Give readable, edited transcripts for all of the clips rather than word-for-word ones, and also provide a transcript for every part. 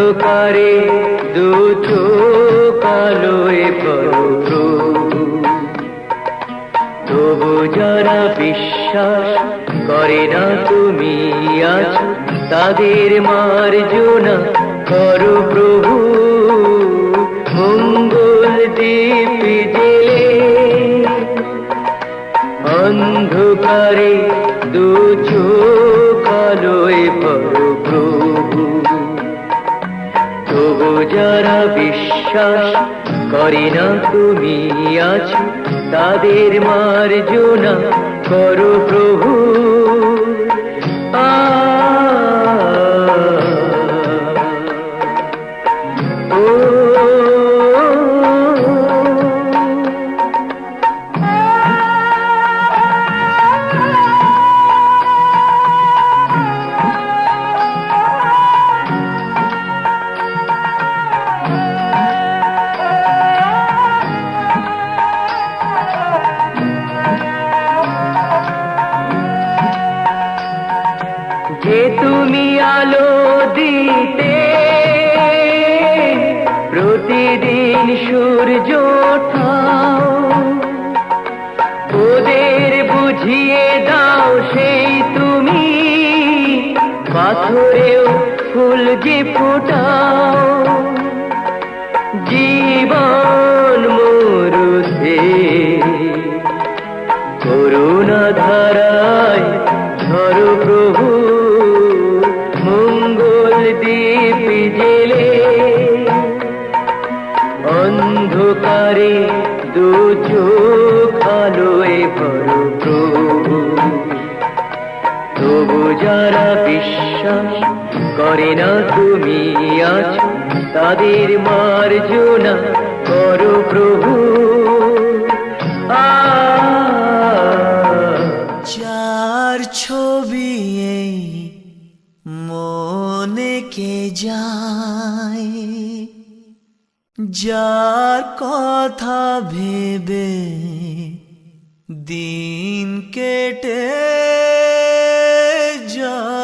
অন্ধকারে দু চোখ আলোয় ভরো প্রভু। তবু যারা বিশ্বাস করে না তুমি আছো, তাদের মার্জনা করো প্রভু। মঙ্গল দ্বীপ জেলে অন্ধকারে দু চোখ আলোয় ভরো প্রভু। তবু যারা বিশ্বাস করে না তুমি আছো, তাদের মার্জনা করো প্রভু। যে তুমি আলো দিতে প্রতিদিন সূর্য ওঠাও, ওদের বুঝিয়ে দাও সেই তুমি পাথরেও ফুল যে ফোটাও। জীবন মরুতে করুণা ধারায় ঝরো প্রভু। মঙ্গল দ্বীপ জেলে অন্ধকারে দু চোখ আলোয় ভরো প্রভু। তবু যারা বিশ্বাস করে না তুমি আছো, তাদের মার্জনা করো প্রভু। যার ছবি এই মনে কে যায়, যার কথা ভেবে দিন কেটে যায়।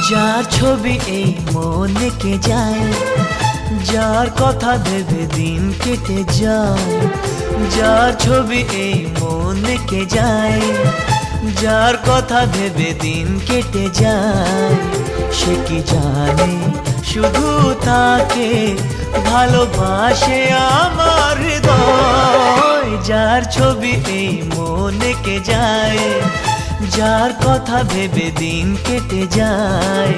যার ছবি এই মনে কে যায়, যার কথা ভেবে দিন কেটে যায়। যার ছবি এই মনে কে যায়, যার কথা ভেবে দিন কেটে যায়। সে কি জানে শুধু তাকে ভালোবাসে আমার হৃদয়। যার ছবি এই মনে কে যায়, যার কথা ভেবে দিন কেটে যায়।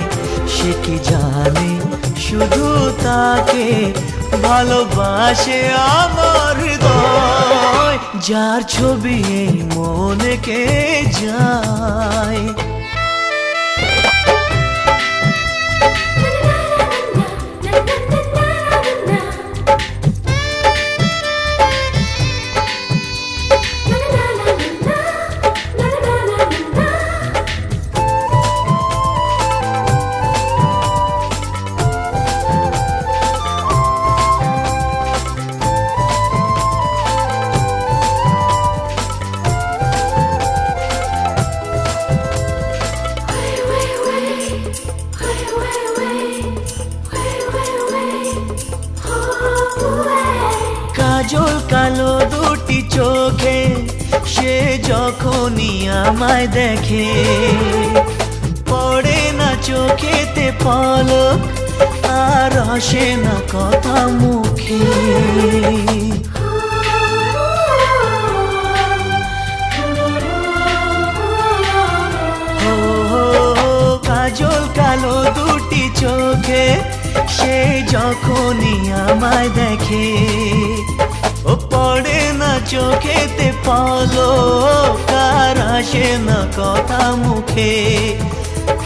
সে কি জানে শুধু তাকে ভালোবাসে আমার হৃদয়। যার ছবি এই মনে কে যায়। কাজল কালো দুটি চোখে সে যখনই আমায় দেখে, পড়ে না চোখেতে পলক আর আসে না কথা মুখে। কাজল কালো দুটি চোখে সে যখনই আমায় দেখে, ও পড়ে না চোখেতে পলক আর আসে না কথা মুখে।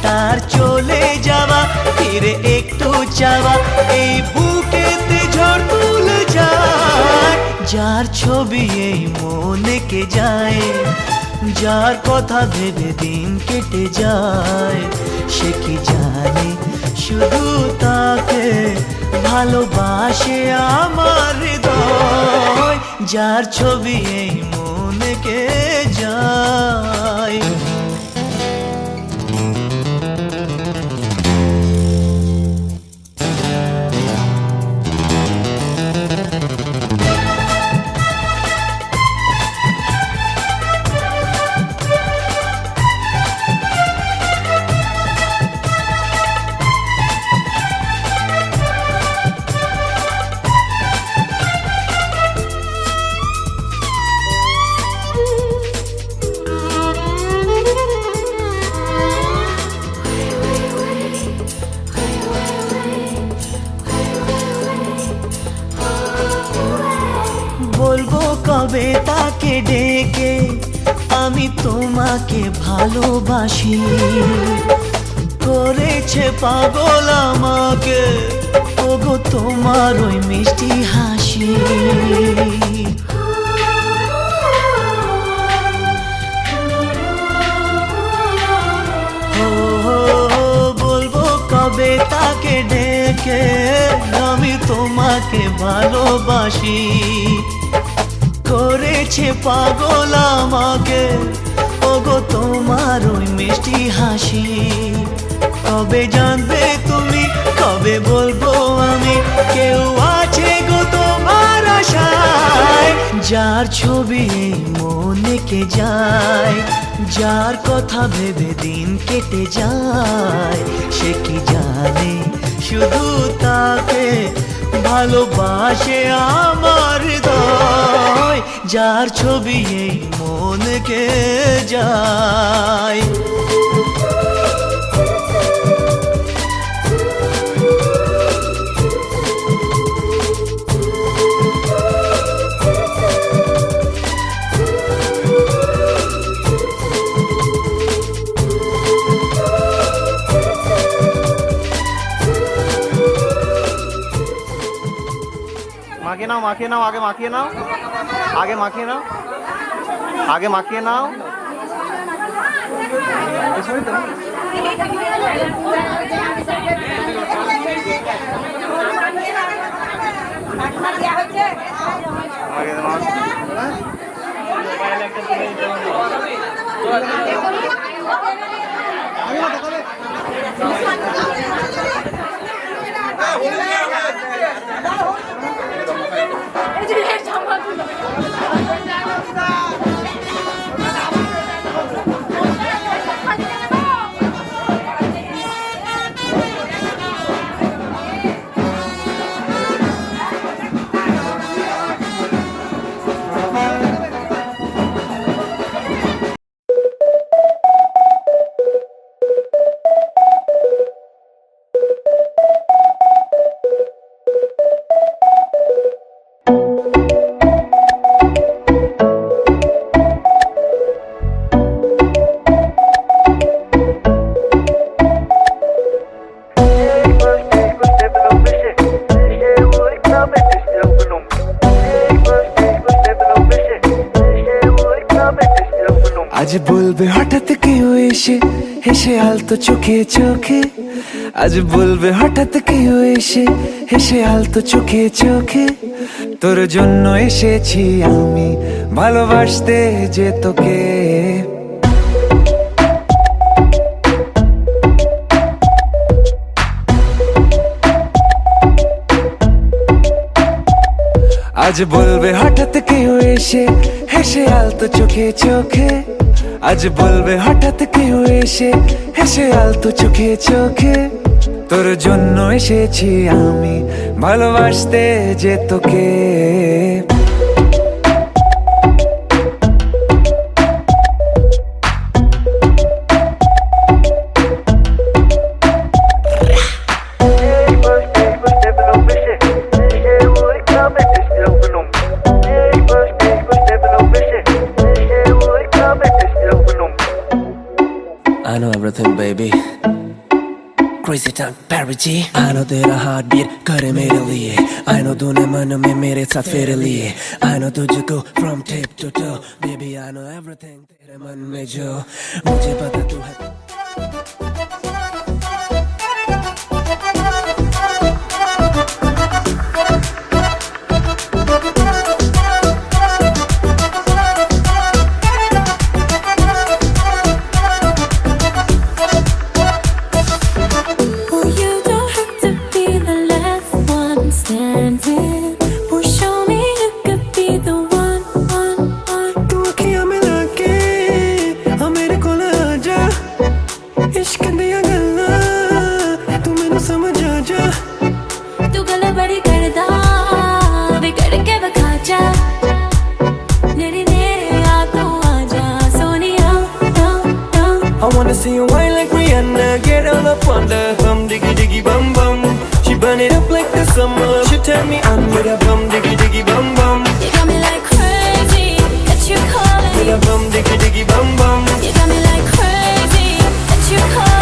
তার চলে যাওয়া ফিরে একটু চাওয়া এই বুকেতে ঝড় তুলে যায়। যার ছবি এই মনে কে যায়, যার কথা ভেবে দিন কেটে যায়, সে কি জানে শুধু তাকে ভালোবাসে আমার হৃদয়। যার ছবি এই মনে কে যায়। বলবো কবে তাকে ডেকে আমি তোমাকে ভালোবাসি, করেছে পাগল আমাকে ওগো তোমার ওই মিষ্টি হাসি। বলবো কবে তাকে ডেকে আমি তোমাকে ভালোবাসি, করেছে পাগল আমাকে ওগো তোমার ওই মিষ্টি হাসি। কবে জানবে তুমি, কবে বলবো আমি, কেউ আছে গো তোমার আশায়। যার ছবি এই মনে কে যায়, যার কথা ভেবে দিন কেটে যায়, সে কি জানে শুধু তাকে ভালোবাসে আমার হৃদয়। যার ছবি এই মনে কে যায়। মাখিয়ে নাও, মাখিয়ে নাও, আগে মাখিয়ে নাও, আগে মাখিয়ে নাও, আগে মাখিয়ে নাও। আজ বলবে হঠাৎ কেউ এসে হেসে আলতো চোখে চোখে, আজ বলবে হঠাৎ কেউ এসে হেসে আলতো চোখে চোখে, তোর জন্য এসেছি আমি ভালোবাসতে যে তোকে। আজ বলবে হঠাৎ কেউ এসে হেসে আলতো চোখে চোখে, আজ বলবে হঠাৎ কেউ এসে হেসে আলতো চোখে চোখে, তোর জন্য এসেছি আমি ভালোবাসতে যে তোকে। I know everything, baby. Crazy time, Barry G. I know तेरा heartbeat करे मेरे लिए. I know तूने मन में मेरे साथ फेरे लिए. I know तुझको from tip to toe. Baby, I know everything तेरे मन में जो. मुझे पता तू है. I wanna see you whine like Rihanna. Get all up on the bum diggy diggy bum bum. She burn it up like the summer. She turn me on with a bum diggy diggy bum bum. You got me like crazy that you calling. With a bum diggy diggy bum bum. You got me like crazy that you calling.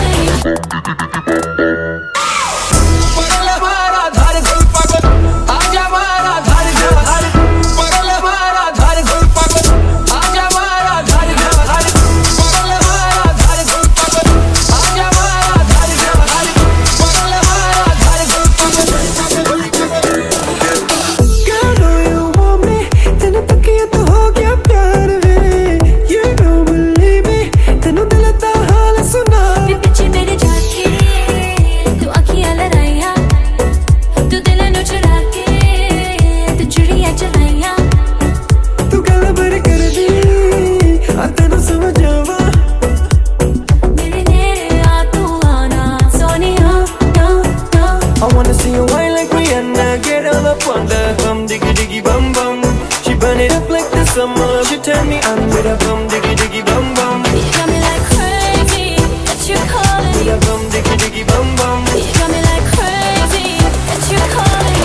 Summer, she turn me on with a bum diggy diggy bum bum. You got me like crazy that you calling. With a bum diggy diggy bum bum. You got me like crazy that you calling.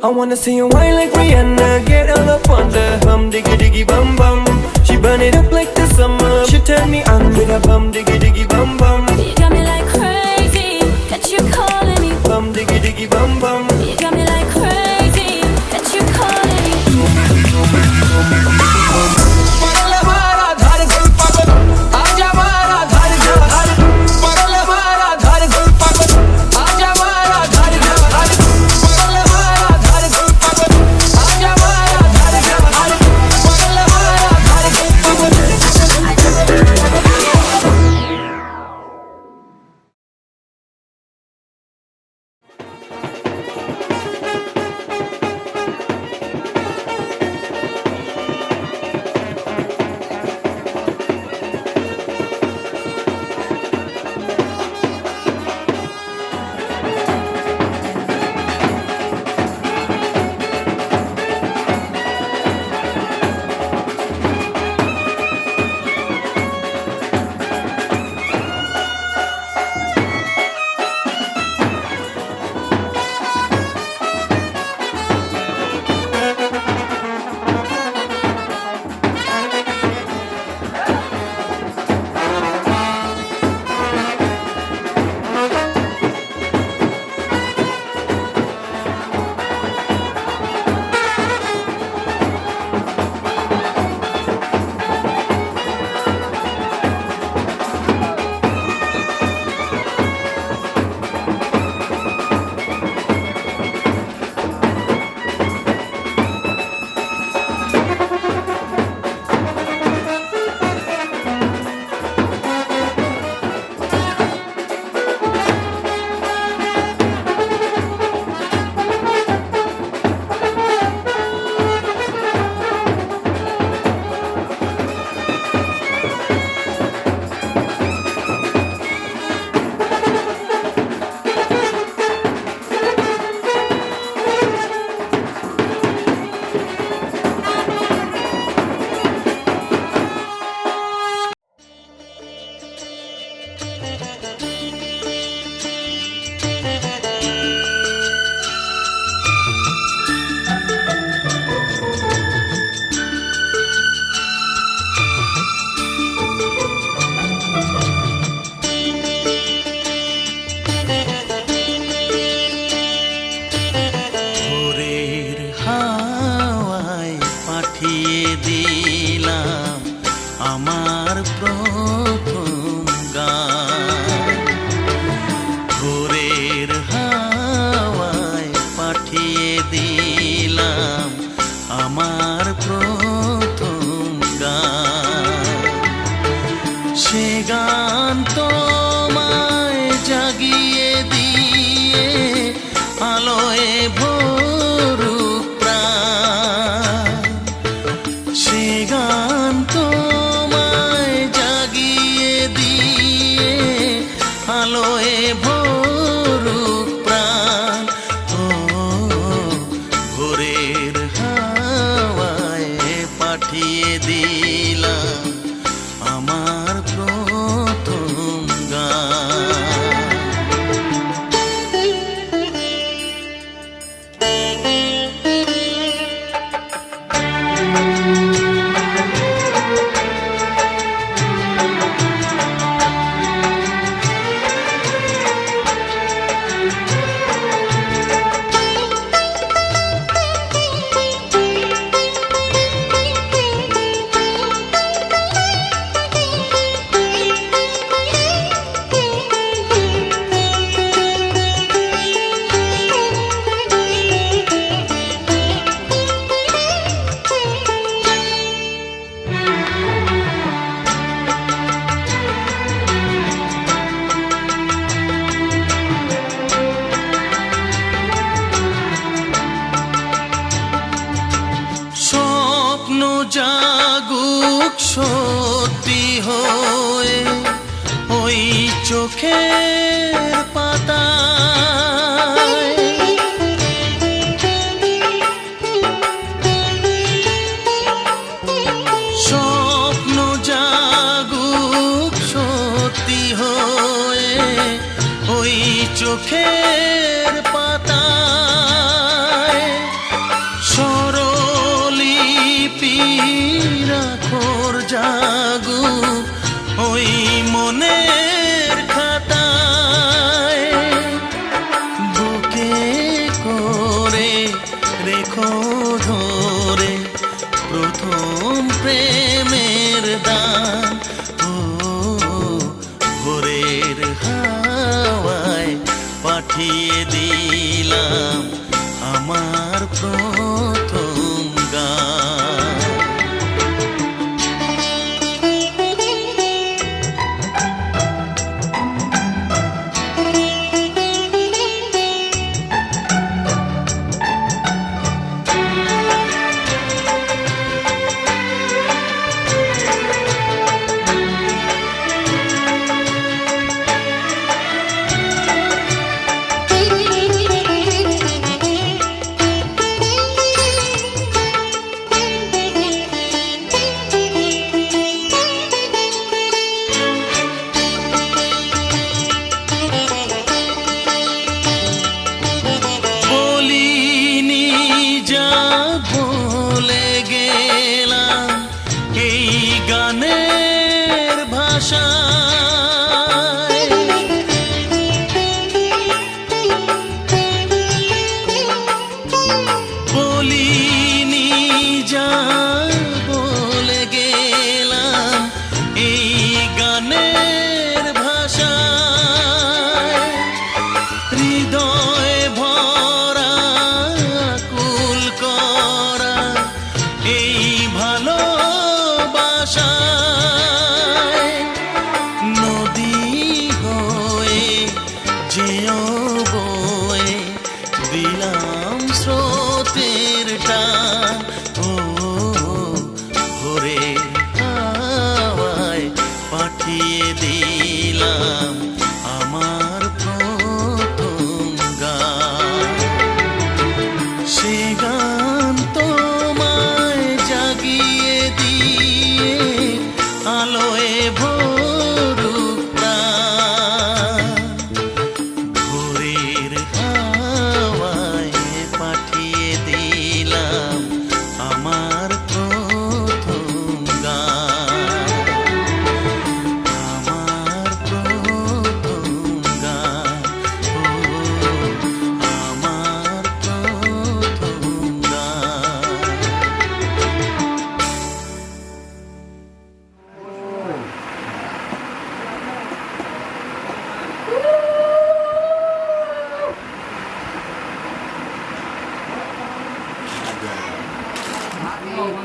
I wanna see you whine like Rihanna. Get all up on the bum diggy diggy bum bum. She burn it up like the summer. She turn me on with a bum diggy diggy bum bum. You got me like crazy that you calling me. Bum diggy diggy bum bum. You got me like crazy that you calling me. আমার প্রথম গান। ভোরের হাওয়ায় পাঠিয়ে দিলাম আমার প্রথম গান। সে গান তোমায় জাগিয়ে দিয়ে আলোয় ভরুক প্রাণ। সে গান তোমায় জাগিয়ে দিয়ে আলোয় ভরুক প্রাণ। ও ভোরের হাওয়ায় পাঠিয়ে দিলাম আমার প্রথম গান। স্বপ্ন জাগুক সত্যি হয়ে ওই চোখের পাতায়। স্বপ্ন জাগুক সত্যি হয়ে ওই চোখের পাতায়। স্বরলিপি রাখোর জাগুক ওই মনের খাতায়। বুকে করে রেখো ধরে প্রথম প্রেমের দান। ও ভোরের হাওয়ায় পাঠিয়ে দিলাম আমার প্রথম গান। বলিনি যা ভুলে গেলাম এই গানের ভাষায়। বলিনি যা বলে গেলাম এই গানের ভাষায়। হৃদয় ভরা কুল করা এই ভালোবাসায়। নদী হয়ে যেও বয়ে দিলাম স্রোতের টান। ও ভোরের হাওয়ায় পাঠিয়ে দিলাম আমার প্রথম গান। সে গান তোমায় জাগিয়ে দিয়ে আলোয় ভরুক প্রাণ। ভোরের হাওয়ায় পাঠিয়ে দিলাম আমার প্রথম গান। আমার প্রথম গান। ও আমার প্রথম গান।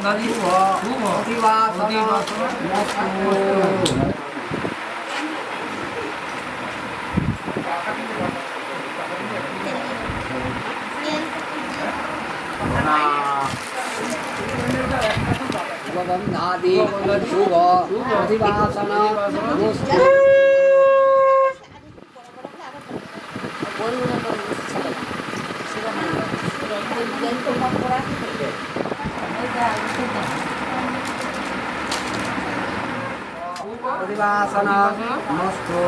বন্ধনাদি শুভ অধিবাসন নমস্তে। অধিবাসন নমস্তে।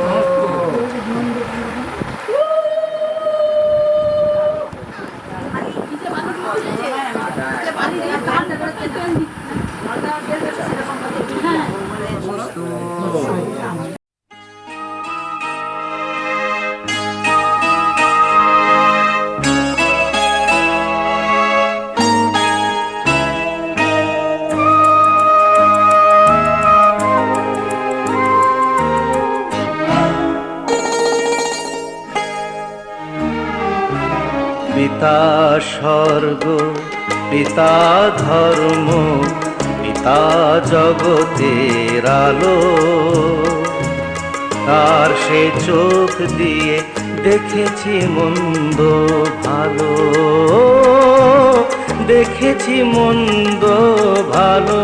পিতা স্বর্গ, পিতা ধর্ম, পিতা জগতের আলো। তার সে চোখ দিয়ে দেখেছি মন্দ ভালো, দেখেছি মন্দ ভালো।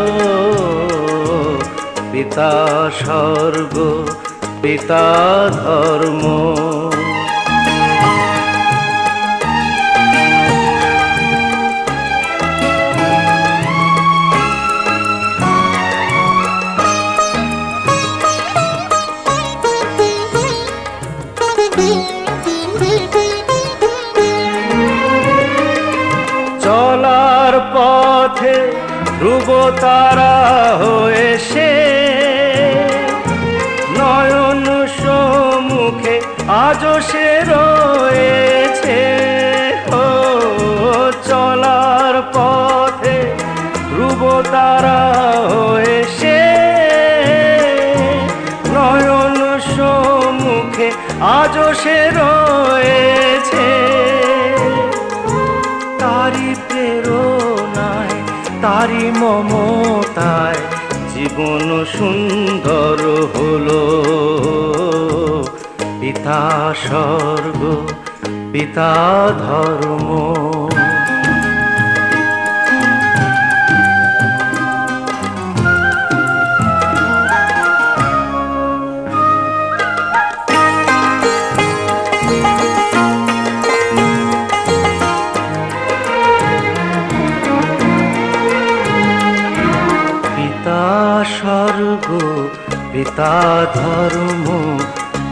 পিতা স্বর্গ, পিতা ধর্ম। চলার পথে ধ্রুব তারা হয়ে সে নয়ন সম্মুখে আজও সে রয়েছে। ও চলার পথে ধ্রুব তারা হয়ে সে নয়ন সম্মুখে আজও সে রয়েছে। তারি প্রেরণায়, তারি মমতায় জীবন সুন্দর হলো। পিতা স্বর্গ, পিতা ধর্ম। স্বর্গ, পিতা ধর্ম,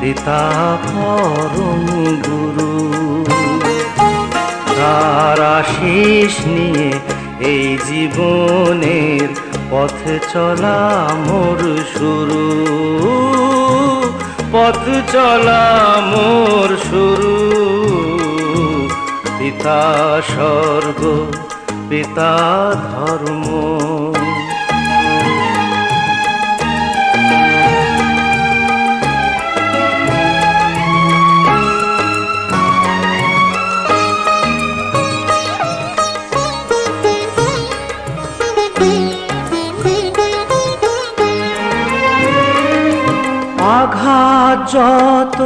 পিতা পরম গুরু। তার আশিস নিয়ে এই জীবনের পথ চলা মোর শুরু, পথ চলা মোর শুরু। পিতা স্বর্গ, পিতা ধর্ম। আঘাত যত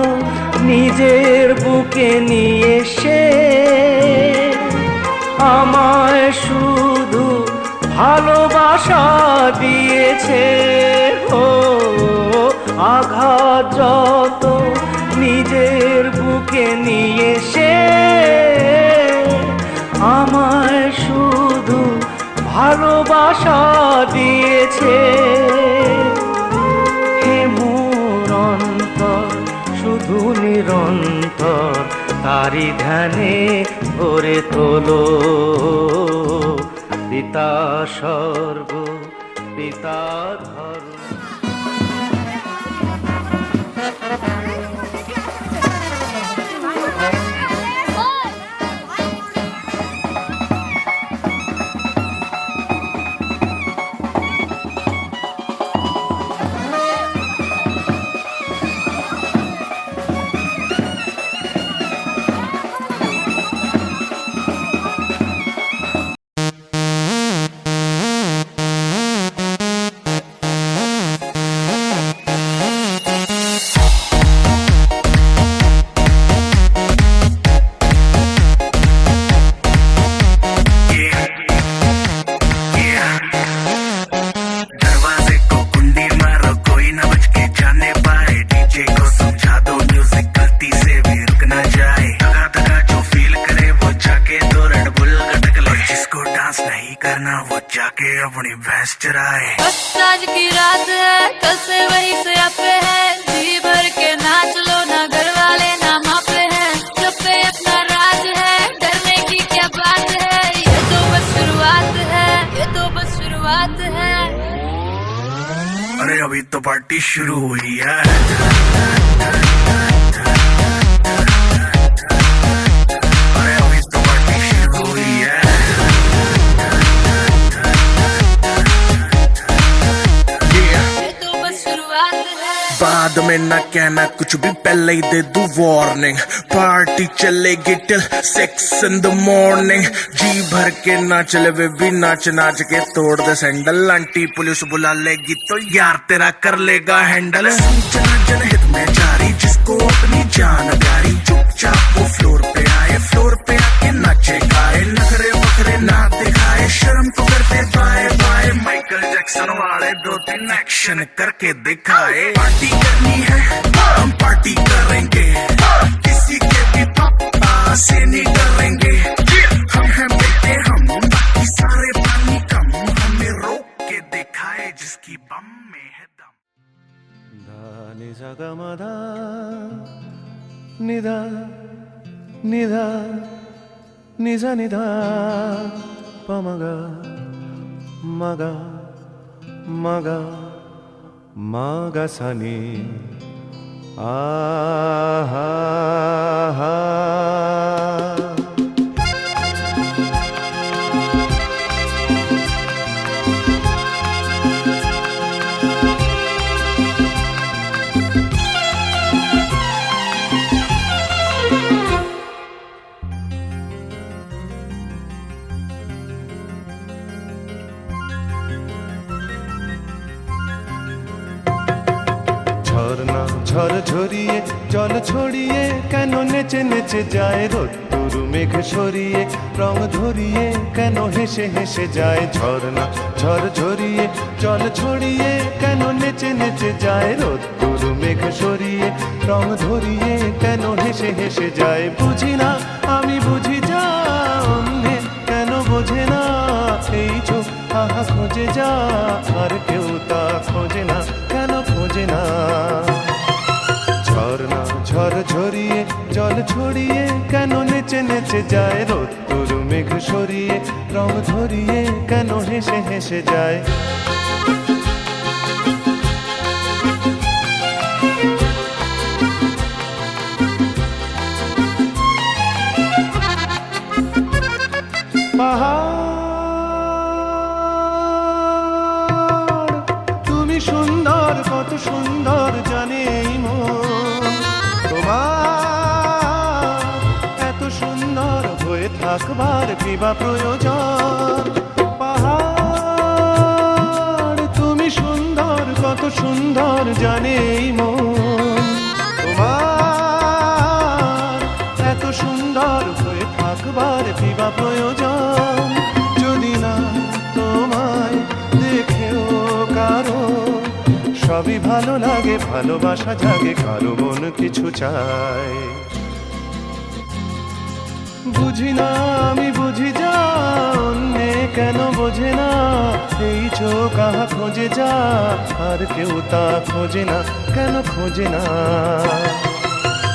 নিজের বুকে নিয়ে সে আমায় শুধু ভালোবাসা দিয়েছে। ও আঘাত যত নিজের বুকে নিয়ে সে আমায় শুধু ভালোবাসা দিয়েছে। শুধু নিরন্তর তারি ধ্যানে ভরে তোলো। পিতা স্বর্গ, পিতা ধর্ম। अपनी भैंस चराए। बस आज की रात है, कल से वही से आपे है, जी भर के नाच लो ना, घर वाले ना मापे हैं, जब पे अपना राज है, डरने की क्या बात है, ये तो बस शुरुआत है, ये तो बस शुरुआत है। अरे अभी तो पार्टी शुरू हुई है। अरे अभी तो पार्टी शुरू हुई है। ये तो बस शुरुआत है। बाद में ना कहना कुछ भी, पहले ही दे दूं वार्निंग। पार्टी चलेगी टिल 6 in the morning। जी भर के ना चले वे भी नाच नाच के तोड़ दे सैंडल। आंटी पुलिस बुला लेगी तो यार तेरा कर लेगा हैंडल। सूचना जनहित में जारी, जिसको अपनी जान प्यारी, चुपचाप वो फ्लोर पे आए, फ्लोर पे आके नाचे गाए, नखरे वखरे ना दिखाए, शर्म को करते बाय बाय। माइकल जैक्सन वाले 2-3 एक्शन करके दिखाए। पार्टी करनी है हम पार्टी करेंगे, किसी के भी पापा से नहीं डरेंगे। हम हैं बेटे हम, बाकी सारे पानी कम, हमें रोक के दिखाए जिसकी बम में है दम। নি সা গা মা ধা নি ধা নি ধা নি সা নি ধা পা মা গা মা গা মা গা মা গা সা নি আ হা হা। ঝর্ণা ঝড় ঝরিয়ে জল ছড়িয়ে কেন নেচে নেচে যায়, রোদ্দুর মেঘ সরিয়ে রং ধরিয়ে কেন হেসে হেসে যায়। ঝর্ণা ঝড় ঝরিয়ে জল ছড়িয়ে কেন নেচে নেচে যায়, রোদ্দুর মেঘ সরিয়ে রং ধরিয়ে কেন হেসে হেসে যায়। বুঝি না আমি বুঝি যা অন্যে কেন বোঝে না, এই চোখ আহা খোঁজে যা আর কেউ তা খোঁজে না, কেন খোঁজে না। ঝর্ণা ঝড় ঝরিয়ে জল ছড়িয়ে কেন নেচে নেচে যায়, রোদ্দুর মেঘ সরিয়ে রং ধরিয়ে কেন হেসে হেসে যায়। পাহাড় তুমি সুন্দর, কত সুন্দর জানে এই মন, তোমার এত সুন্দর হয়ে থাকবার কিবা প্রয়োজন। পাহাড় তুমি সুন্দর, কত সুন্দর জানে এই মন, তোমার এত সুন্দর হয়ে থাকবার কিবা প্রয়োজন। যদি না তোমায় দেখেও কারো সবই ভালো লাগে, ভালোবাসা জাগে, কারো মন কিছু চায়। বুঝি না আমি বুঝি যা অন্যে কেন বোঝে না, এই চোখ আহা খোঁজে যা আর কেউ তা খোঁজে না, কেন খোঁজে না।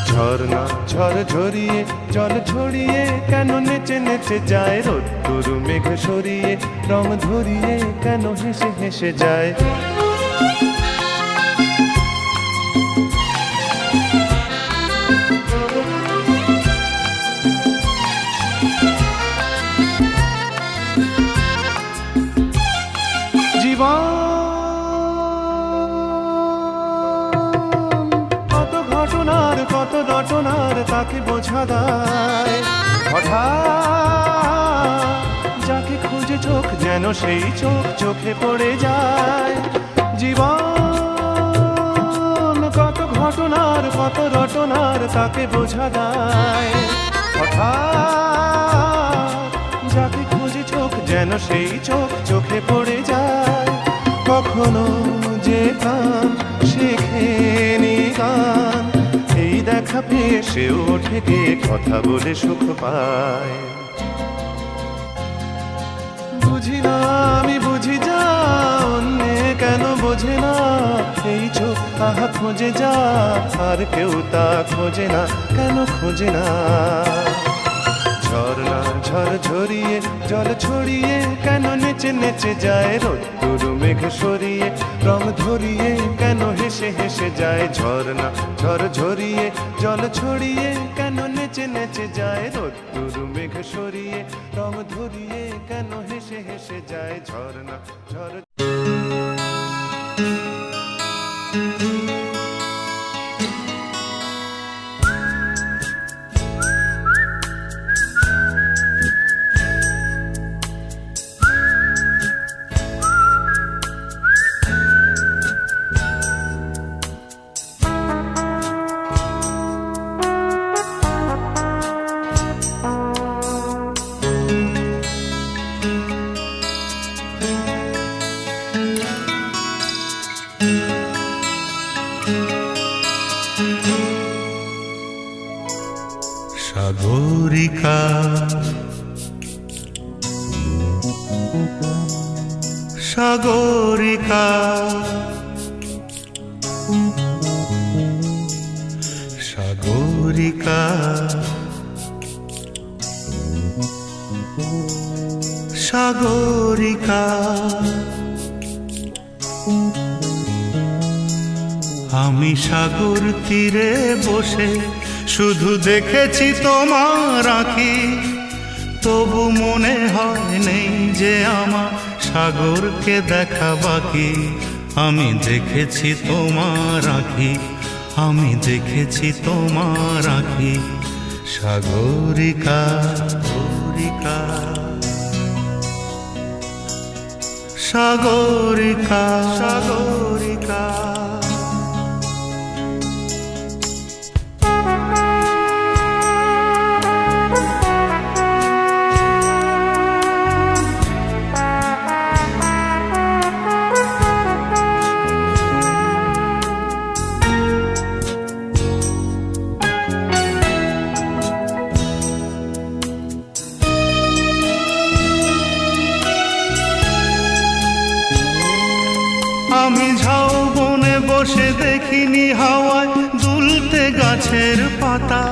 ঝর্ণা ঝড় ঝরিয়ে জল ছড়িয়ে কেন নেচে নেচে যায়, রোদ্দুর মেঘ সরিয়ে রং ধরিয়ে কেন হেসে হেসে যায়। জীবন কত ঘটনার কত রটনার তাকে বোঝা দায়, হঠাৎ যাকে খুঁজে চোখ যেন সেই চোখ চোখে পড়ে যায়। জীবন কত ঘটনার কত রটনার তাকে বোঝা দায়, হঠাৎ যাকে খুঁজে চোখ যেন সেই চোখ চোখে পড়ে যায়। কখনো যে কান শেখেনি গান, এই দেখা পেয়ে সেও ওঠে গিয়ে কথা বলে সুখ পায়। বুঝি না আমি বুঝি যা কেন বোঝে না এই চোখ আহা খোঁজে যা আর কেউ তা খোঁজে না কেন খোঁজে না ঝর্ণা ঝড় ঝরিয়ে জল ছড়িয়ে কেন নেচে নেচে যায় রোদ্দুর মেঘ সরিয়ে রং ধরিয়ে কেন হেসে হেসে যায় ঝর্ণা ঝড় ঝরিয়ে জল ছড়িয়ে কেন নেচে নেচে যায় রোদ্দুর মেঘ সরিয়ে রং ধরিয়ে কেন হেসে হেসে যায় ঝর্ণা ঝড় সাগরিকা সাগরিকা সাগরিকা সাগরিকা আমি সাগর তীরে বসে শুধু দেখেছি তোমার আঁখি তবু মনে হয় নেই যে আমার সাগরকে দেখা বাকি আমি দেখেছি তোমার আঁখি আমি দেখেছি তোমার আঁখি সাগরিকা সাগরিকা সাগরিকা সাগরিকা আমি ঝাউবনে বসে দেখিনি হাওয়ায় দুলতে গাছের পাতা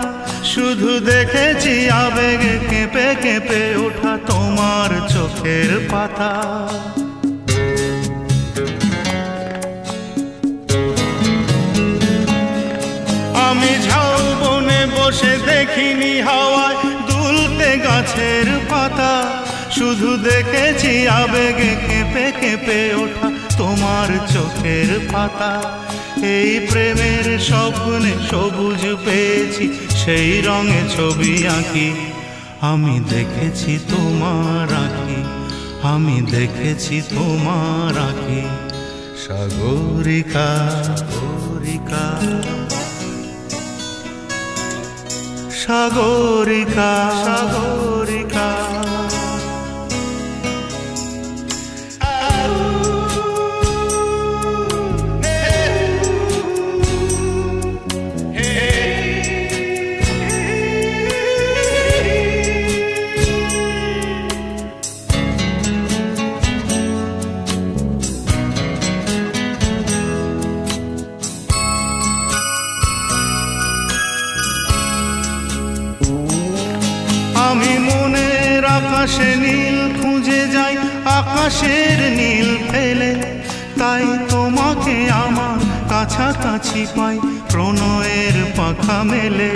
শুধু দেখেছি আবেগে কেঁপে কেঁপে ওঠা তোমার চোখের পাতা আমি ঝাউবনে বসে দেখিনি হাওয়ায় দুলতে গাছের পাতা শুধু দেখেছি আবেগে কেঁপে কেঁপে ওঠা তোমার চোখের পাতা এই প্রেমের স্বপ্নে সবুজ পেয়েছি সেই রঙে ছবি আঁকি আমি দেখেছি তোমার আঁকি আমি দেখেছি তোমার আঁকি সাগরিকা সাগরিকা সাগরিকা সাগরিকা আমি মনের আকাশে নীল খুঁজে যাই আকাশের নীল ফেলে তাই তোমাকে আমার কাছাকাছি পাই প্রণয়ের পাখা মেলে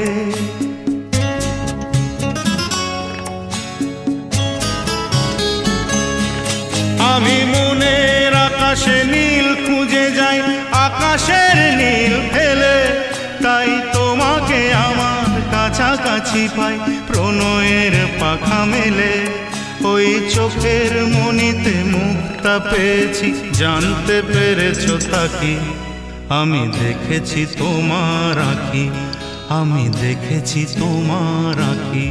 আমি মনের আকাশে নীল খুঁজে যাই আকাশের নীল ফেলে তাই তোমাকে আমার কাছাকাছি পাই প্রণয়ের পাখা মেলে ওই চোখের মনিতে মুক্তা পেয়েছি জানতে পেরেছ তাকি আমি দেখেছি তোমার আঁখি আমি দেখেছি তোমার আঁখি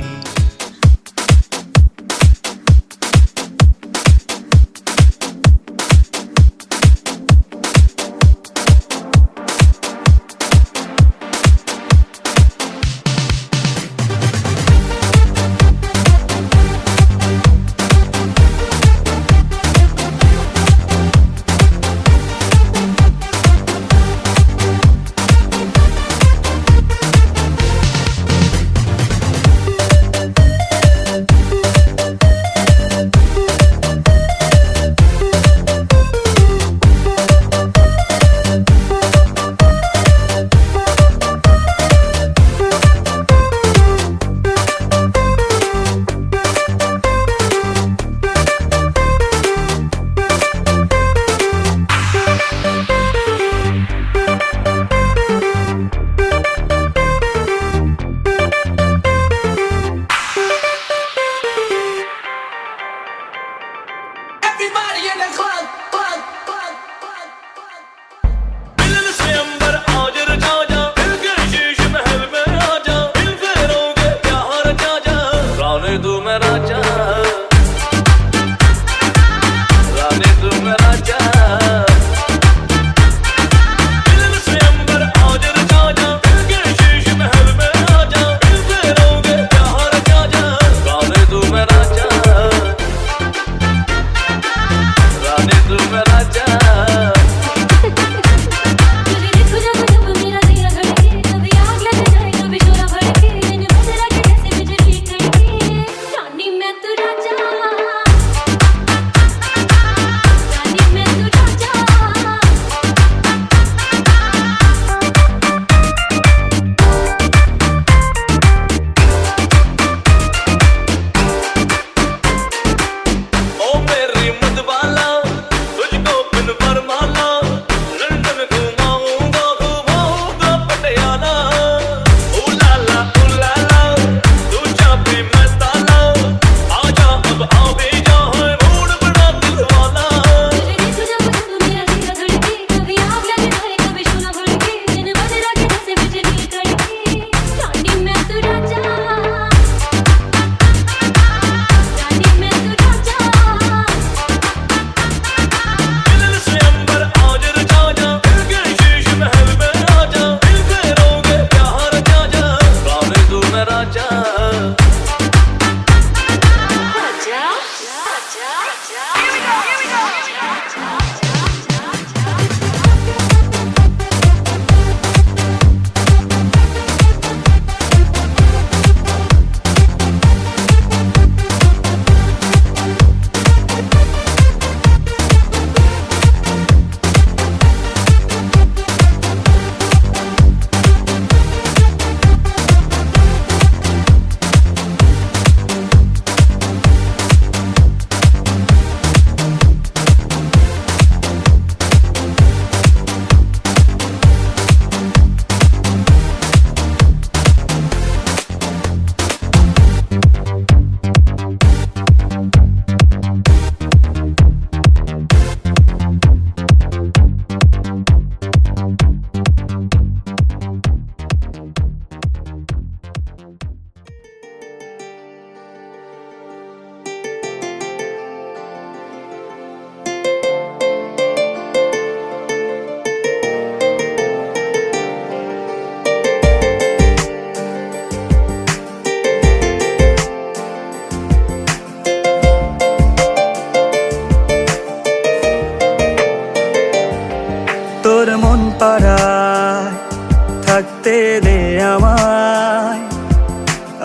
থাকতে দে আমায়।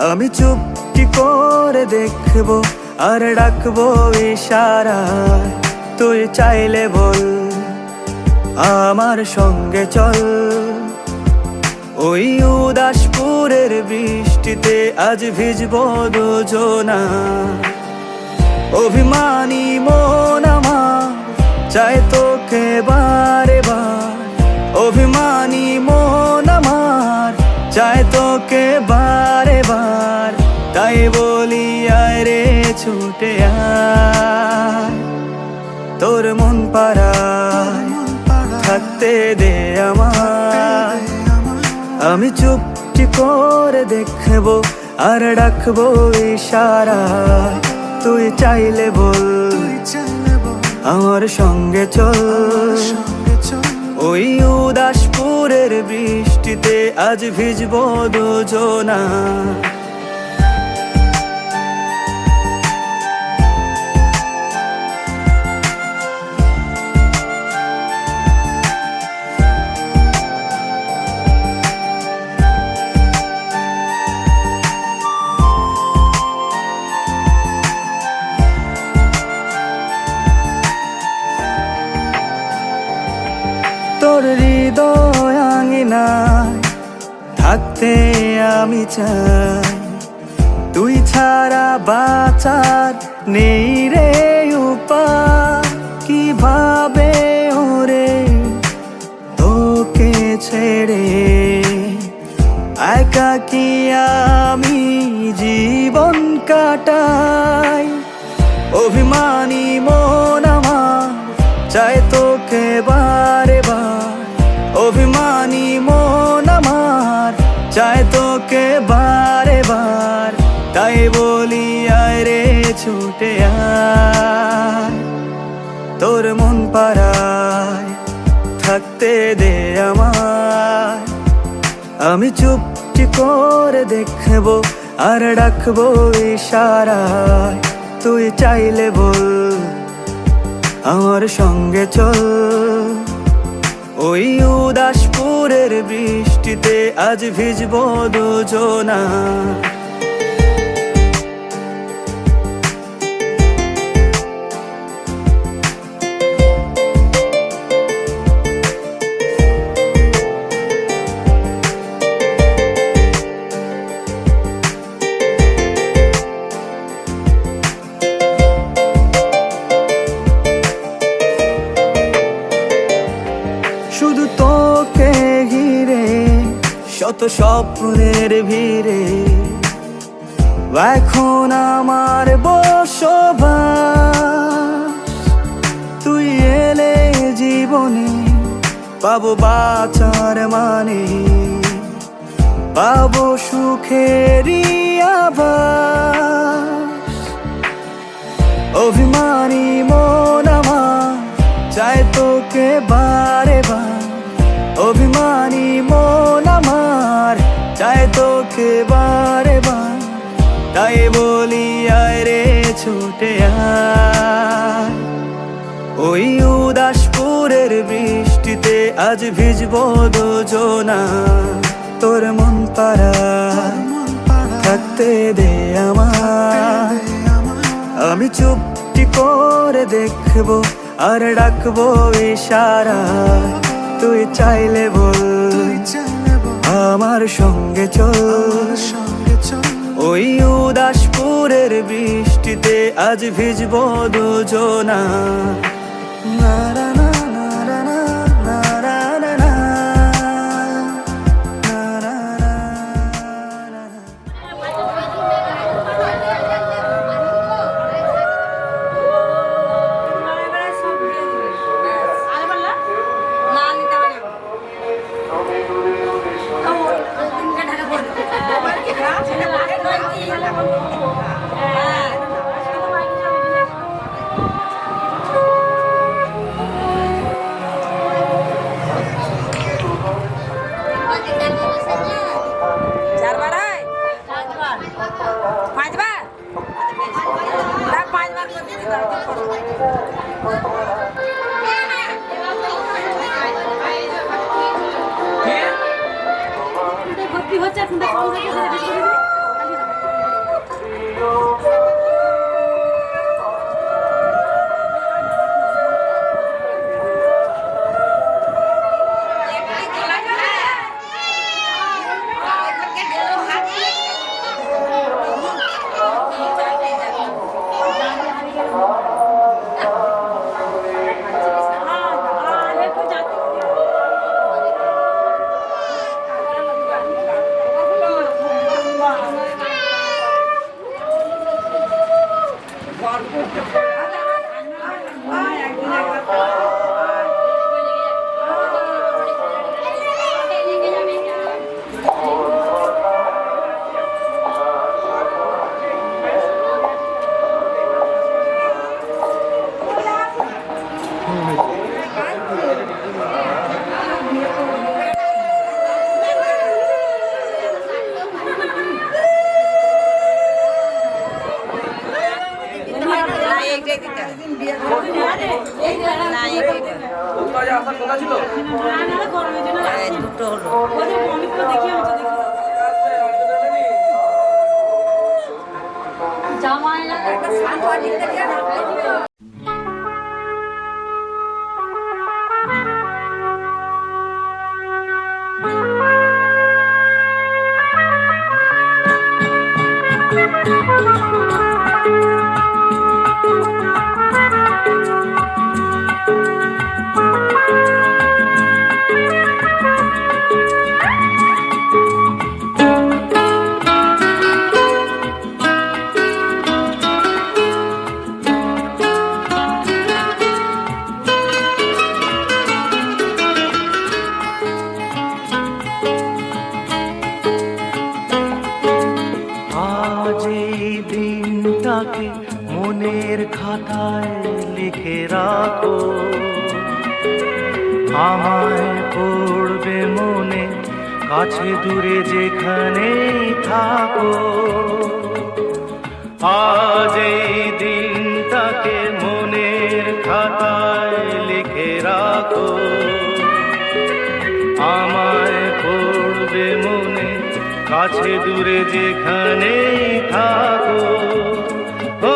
আমি চুপটি করে দেখবো আর ডাকবো ইশারায়, তুই চাইলে বল আমার সঙ্গে চল। ওই উদাসপুরের বৃষ্টিতে আজ ভিজবো দুজনা। অভিমানী মন আমার চায় তোকে বারে বার, অভিমানী মন আমার চায় তোকে বারে বার। তাই বলি আয় রে ছুটে আয়, তোর মন পাড়ায় থাকতে দে আমায়। আমি চুপটি করে দেখবো আর ডাকবো ইশারায়, তুই চাইলে বল আমার সঙ্গে চল। ওই উদাসপুরের বৃষ্টিতে আজ ভিজবো দুজনা। তোর হৃদয় আঙিনায় থাকতে আমি চাই, তুই ছাড়া বাঁচার নেই রে উপায়। কিভাবে ওরে তোকে ছেড়ে একাকী আমি জীবন কাটাই। অভিমানী মন আমার চায় তোকে বারে বার, অভিমানী মন আমার চায় তোকে বারে বার। তাই বলি আয় রে ছুটে আয়, তোর মন পাড়ায় থাকতে দে আমায়। আমি চুপটি করে দেখবো আর ডাকবো ইশারায়, তুই চাইলে বল আমার সঙ্গে চল। ওই উদাসপুরের বৃষ্টিতে আজ ভিজবো দুজনা। শুধু তোকে ঘিরে শত স্বপ্নের ভিড়ে এখন আমার বসবাস। তুই এলে জীবনে পাবো বাঁচার মানে, পাবো সুখেরই আভাস। অভিমানী মন আমার চায় তোকে বারে বার, অভিমানী মন আমার চায় তোকে বারে বার। তাই বলি আয় রে ছুটে আয়, ওই উদাসপুরের বৃষ্টিতে আজ ভিজবো দুজনা। তোর মন পাড়ায় থাকতে দে আমায়। আমি চুপটি করে দেখবো আর ডাকবো ইশারায়, তুই চাইলে বল আমার সঙ্গে চল। ওই উদাসপুরের বৃষ্টিতে আজ ভিজবো দুজনা। না না না না না না না না না না না। কি হচ্ছে কোনটা কম হচ্ছে সেটা বেশি করে দিবি। আজ এই দিনটাকে মনের খাতায় লিখে রাখো, আমায় পড়বে মনে কাছে দূরে যেখানেই থাকো। আজ এই দিনটাকে মনের খাতায় লিখে রাখো, আমায় পড়বে মনে কাছে দূরে যেখানেই থাকো। ও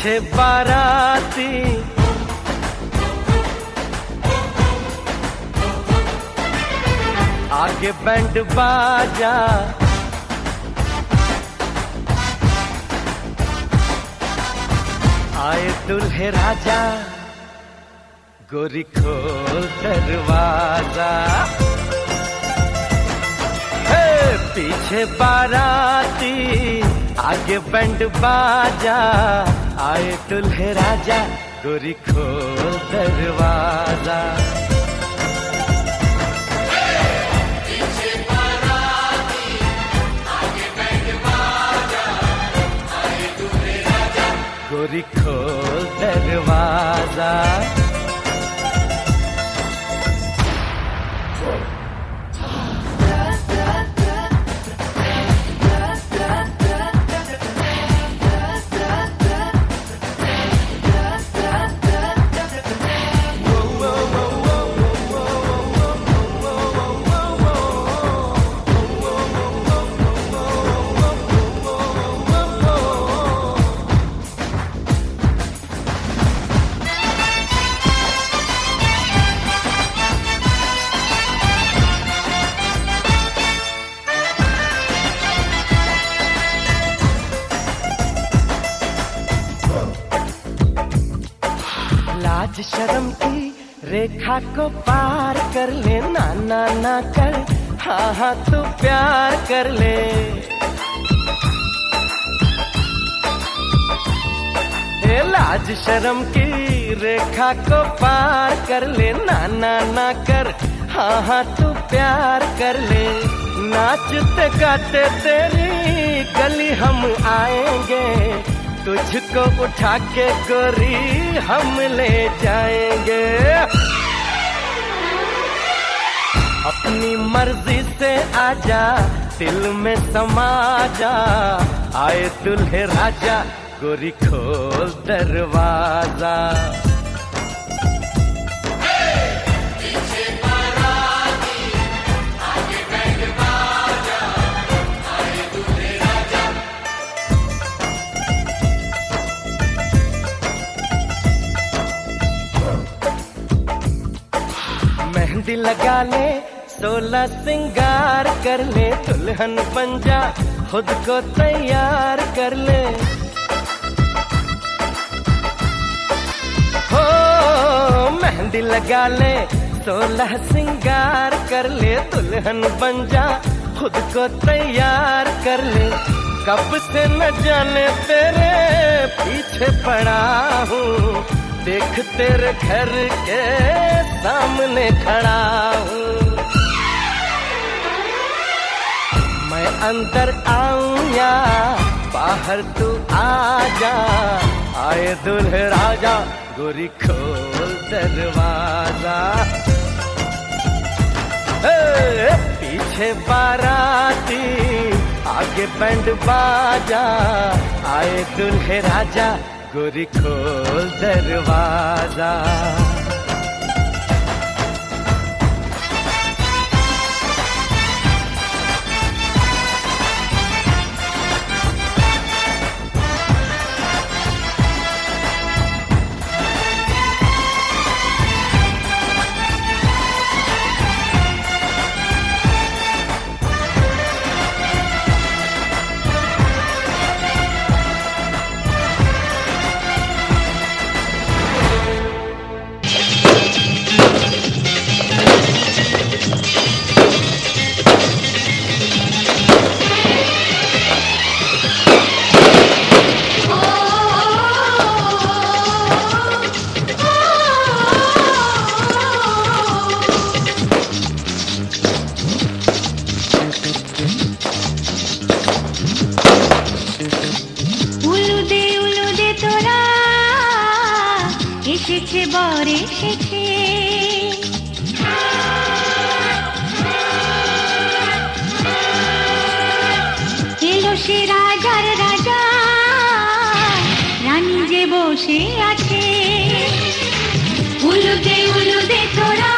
पीछे बाराती आगे बैंड बाजा, आए दुल्हे राजा, गोरी खोल दरवाजा। हे पीछे बाराती आगे बैंड बाजा, आए दुल्हे राजा, गोरी खोल दरवाजा। गोरी खोल दरवाजा। लाज शर्म की रेखा को पार कर ले, ना ना ना कर, हाँ हाँ तू प्यार कर ले। ए लाज शर्म की रेखा को पार कर ले, ना ना ना कर, हाँ हाँ तू प्यार कर ले। नाचते गाते तेरी गली हम आएंगे, तुझको उठा के गोरी हम ले जाएंगे। अपनी मर्जी से आजा, दिल में समा जा, आए दुल्हे राजा, गोरी खोल दरवाजा। मेहंदी लगा ले, 16 सिंगार कर ले, दुल्हन बन जा, खुद को तैयार कर ले। हो मेहंदी लगा ले, 16 सिंगार कर ले, दुल्हन बन जा, खुद को तैयार कर ले। कब से न जाने तेरे पीछे पड़ा हूँ, देख तेरे घर के सामने खड़ा हूँ। मैं अंदर आऊं या बाहर तू आ जा, आए दुल्हे राजा, गोरी खोल दरवाजा। पीछे बाराती आगे बैंड बाजा, आए दुल्हे राजा, गोरी खोल दरवाजा। এসেছে বর এসেছে, এলো সে রাজার রাজা, রানী যে বসে আছে। উলুদে তোরা,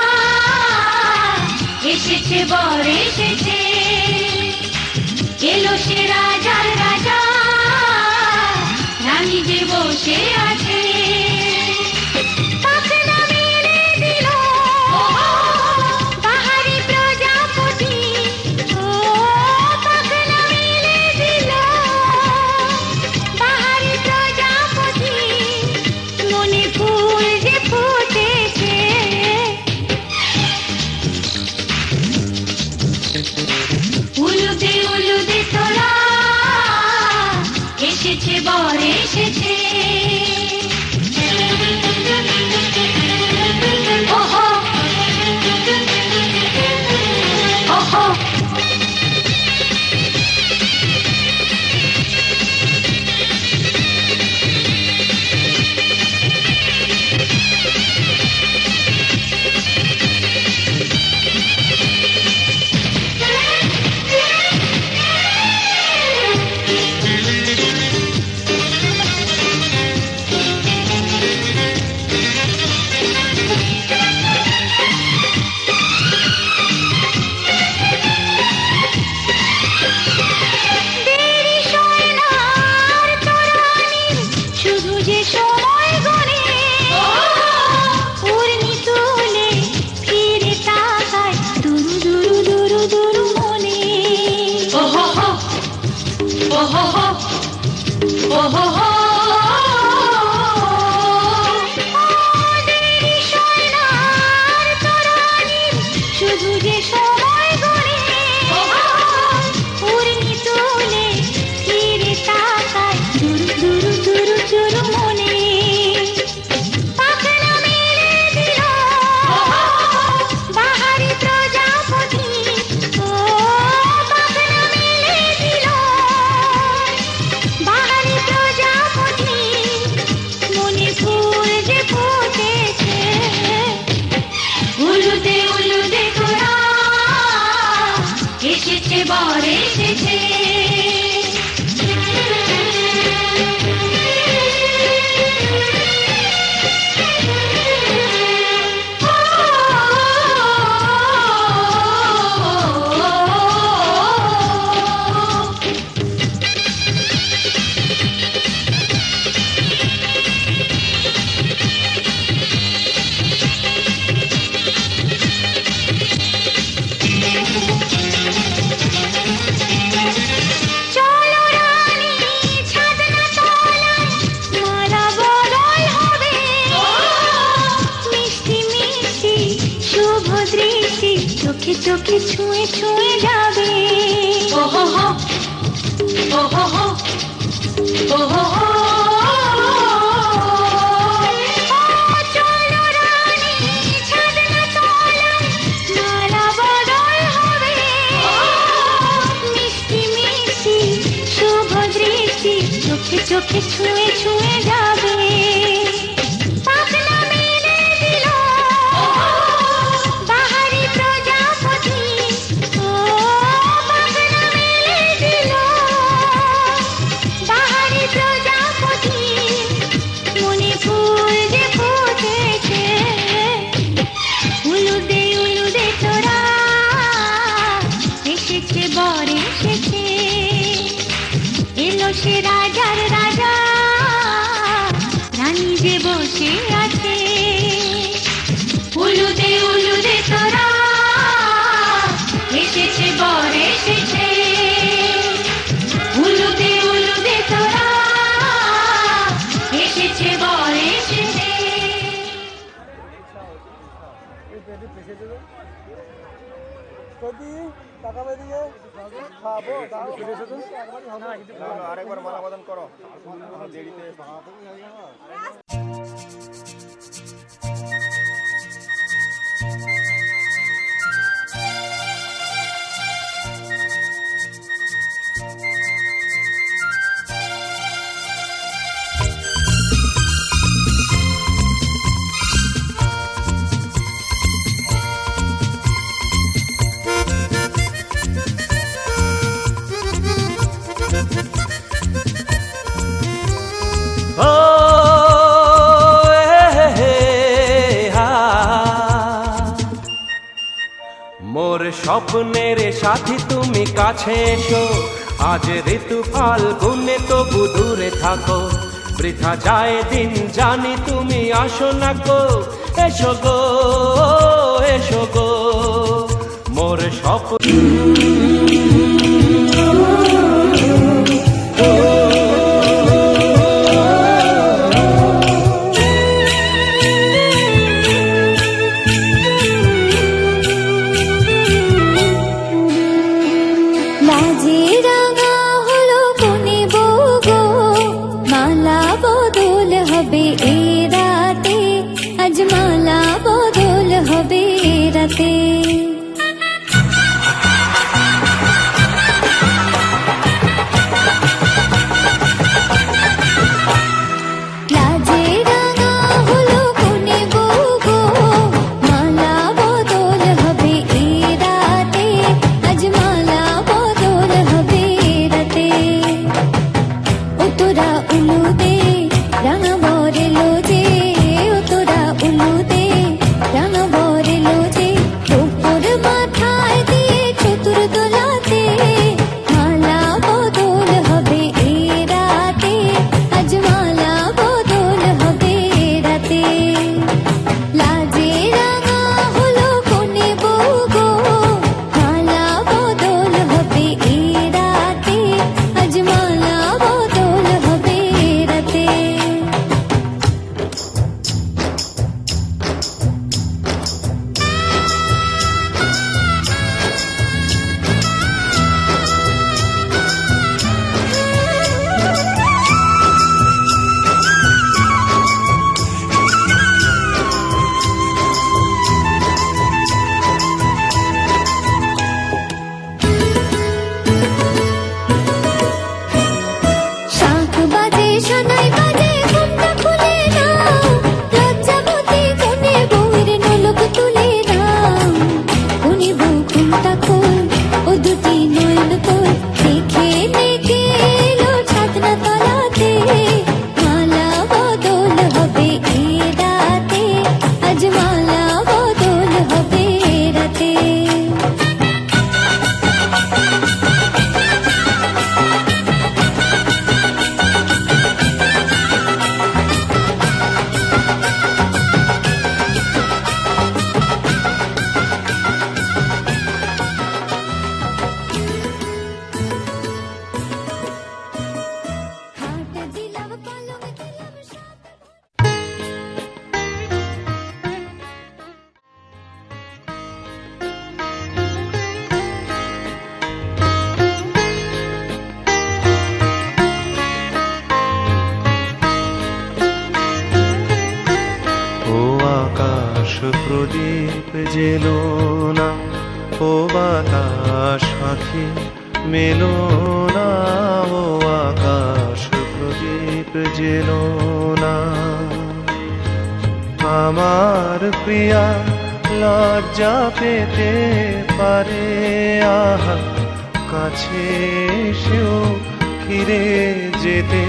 এসেছে বর এসেছে, এলো সে রাজার রাজা, রানী যে বসে বসে আছে পাখনা মেলে দিল বাহারি প্রজাপতি ও পাখনা মেলে দিল বাহারি প্রজাপতি মনে ফুল যে ফুটেছে উলুদে উলুদে তোরা এসেছে বর এসেছে ওহো ওহো দেরি সয় না আর তরানির শুধু যে সময় গণে উর্মি তুলে ফিরে তাকায় দুরু দুরু দুরু দুরু মনে ওহো হো ওহো হো ওহো হো দেরি সয় না আর তরানির শুধু যে সময় গণে উর্মি তুলে ফিরে তাকায় দুরু দুরু দুরু দুরু মনে পাখনা মেলে দিল বাহারি প্রজাপতি ও পাখনা মেলে দিল বাহারি প্রজাপতি মনে ফুল যে ফুটেছে উলুদে উলুদে তোরা এসেছে বর এসেছে চলো রানী ছাদনা তলায় মালা বদল হবে মিষ্টি মিষ্টি শুভ দৃষ্টি চোখে চোখে ছুঁয়ে ছুঁয়ে যাবে ওহো হো ওহো হো ওহো হো চলো রানী ছাদনা তলায় মালা বদল হবে মিষ্টি মিষ্টি শুভ দৃষ্টি চোখে চোখে ছুঁয়ে ছুঁয়ে যাবে পাখনা মেলে দিল বাহারি প্রজাপতি ও পাখনা মেলে দিল বাহারি প্রজাপতি মনে ফুল যে ফুটেছে উলুদে উলুদে তোরা এসেছে বর এসেছে এলো সে রাজার রাজা রানী যে বসে আছে উলুদে উলুদে তোরা এসেছে বর এসেছে উলুদে উলুদে তোরা এসেছে বর এসেছে আরেকবার মালা বদল করো স্বপ্নের সাথী তুমি কাছে এসো, আজ ঋতু ফাল্গুনে তবু দূরে থাকো। বৃথা যায় দিন জানি তুমি আসো না গো, এসো গো এসো গো মোর স্বপ্ন। লাজে রাঙা হলো কোনে বউ গো, মালা বদল হবে এ রাতে, আজ মালা বদল হবে এ রাতে। লাজে রাঙা হলো কোনে বউ গো, মালা বদল হবে এ রাতে, আজ মালা বদল হবে এ রাতে। ও তোরা উলু দে রাঙা বরে লোজে, ও তোরা উলু দে রাঙা বরে লোজে, টোপর মাথায় দিয়ে চতুর দোলাতে, মালা বদল হবে এ রাতে, আজ মালা বদল হবে এ রাতে। লাজে রাঙা হলো কোনে বউ গো, মালা বদল হবে এ রাতে, আজ মালা বদল হবে এ রাতে। শাঁখ বাজে সানাই বাজে ঘুমটা খুলে নাও, লজ্জাবতী কোনে বউয়ের নোলক তুলে নাও। কোনে বউ ঘুমটা খোল, ও দুটি নয়ন তোল, দেখে নেকে এলো ছাদনা তলাতে, মালা বদল হবে এ রাতে, আজ মালা বদল হবে এ রাতে। হাট দিলাম পালং দিলাম সাত। ও আকাশ প্রদীপ জেলো না, ও বাতাস পাখি মেলো না, ও আকাশ প্রদীপ জেলো না। আমার প্রিয়া লজ্জা পেতে পারে, আহা কাছে এসেও ফিরে যেতে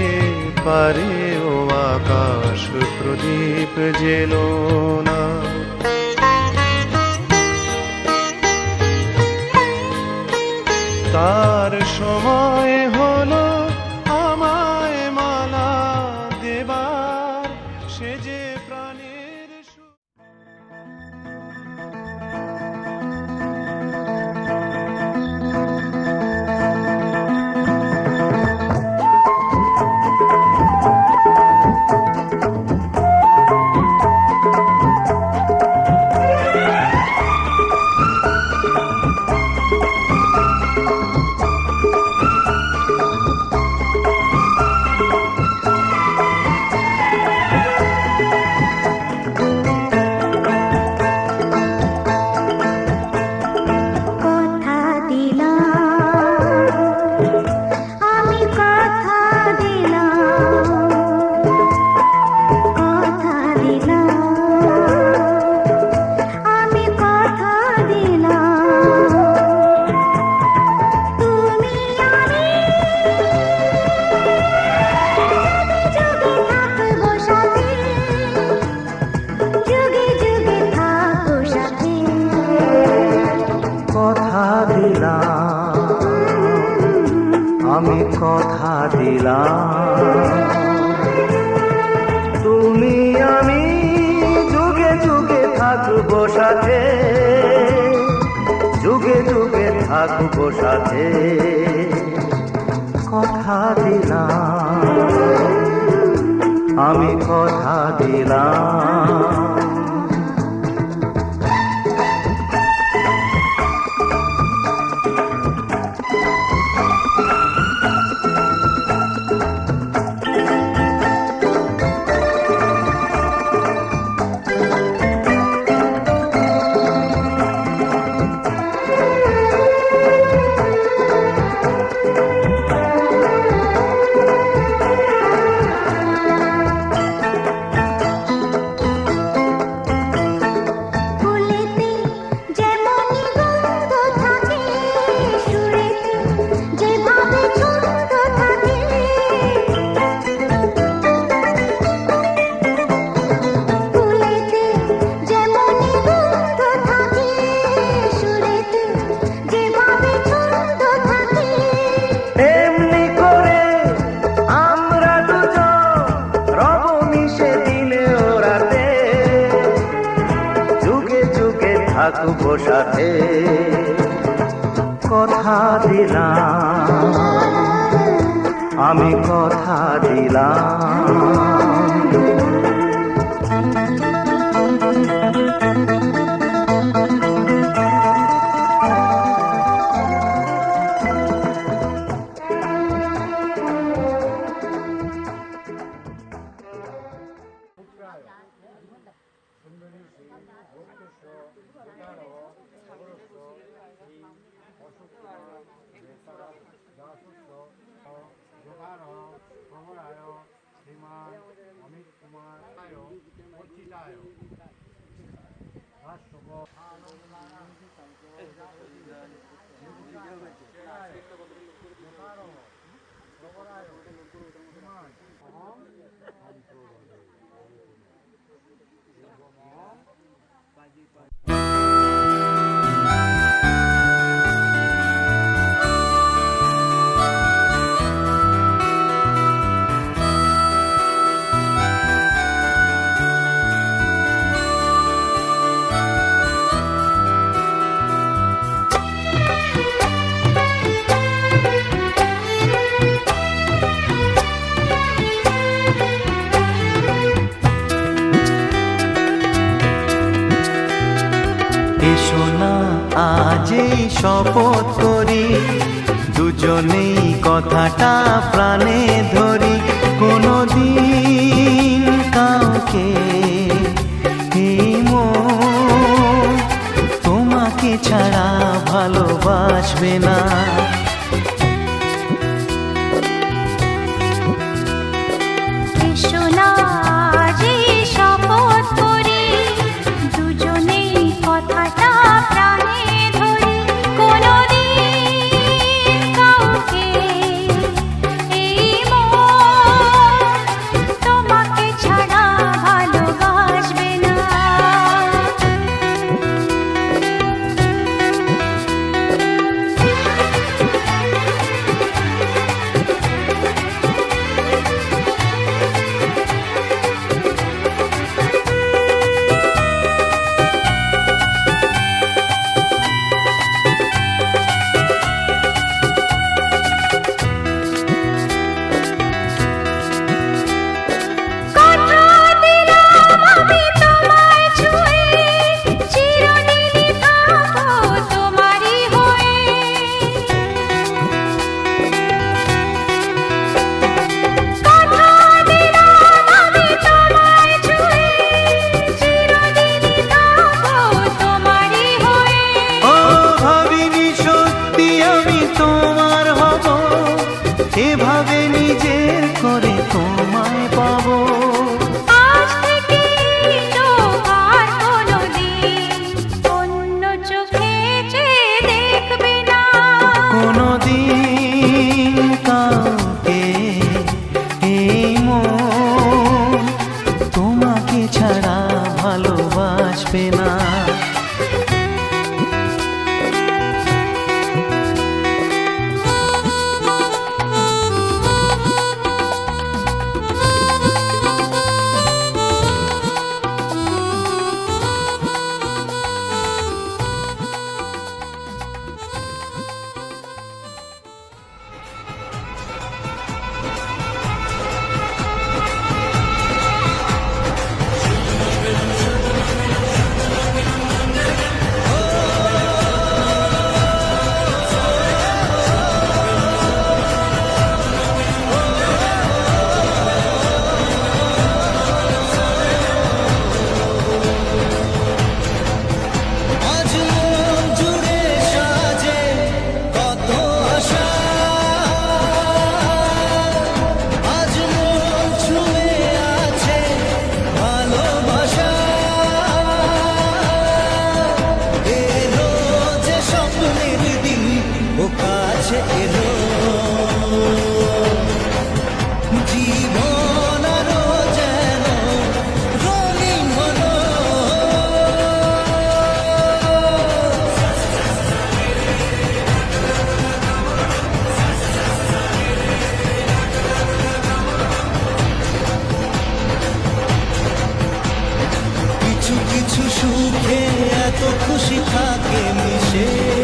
পারে, ও আকাশ প্রদীপ জেলো না। তার সময় হলো আমায় মালা দেবার, সে যে প্রাণের সুখ। রাখে, যুগে যুগে থাকবো সাথে। কথা দিলাম, আমি কথা দিলাম। ফুলেতে যেমন গন্ধ থাকে, সুরেতে যেভাবে ছন্দ থাকে। ফুলেতে যেমন গন্ধ থাকে, সুরেতে যেভাবে ছন্দ থাকে। এমনি করে আমরা দুজন রব মিশে দিনে ওরাতে, যুগে যুগে থাকবো সাথে। কথা দিলাম, আমি কথা দিলাম। এসো না আজই শপথ করি, দুজনেই কথাটা প্রাণে ধরি। কোনোদিন কাউকে এই মন তোমাকে ছাড়া ভালোবাসবে না। এসো না আজই শপথ করি, দুজনেই কথাটা প্রাণে ধরি। কোনোদিন কাউকে এই মন তোমাকে ছাড়া ভালোবাসবে না। কিছু সুখে এত খুশি থাকে মিশে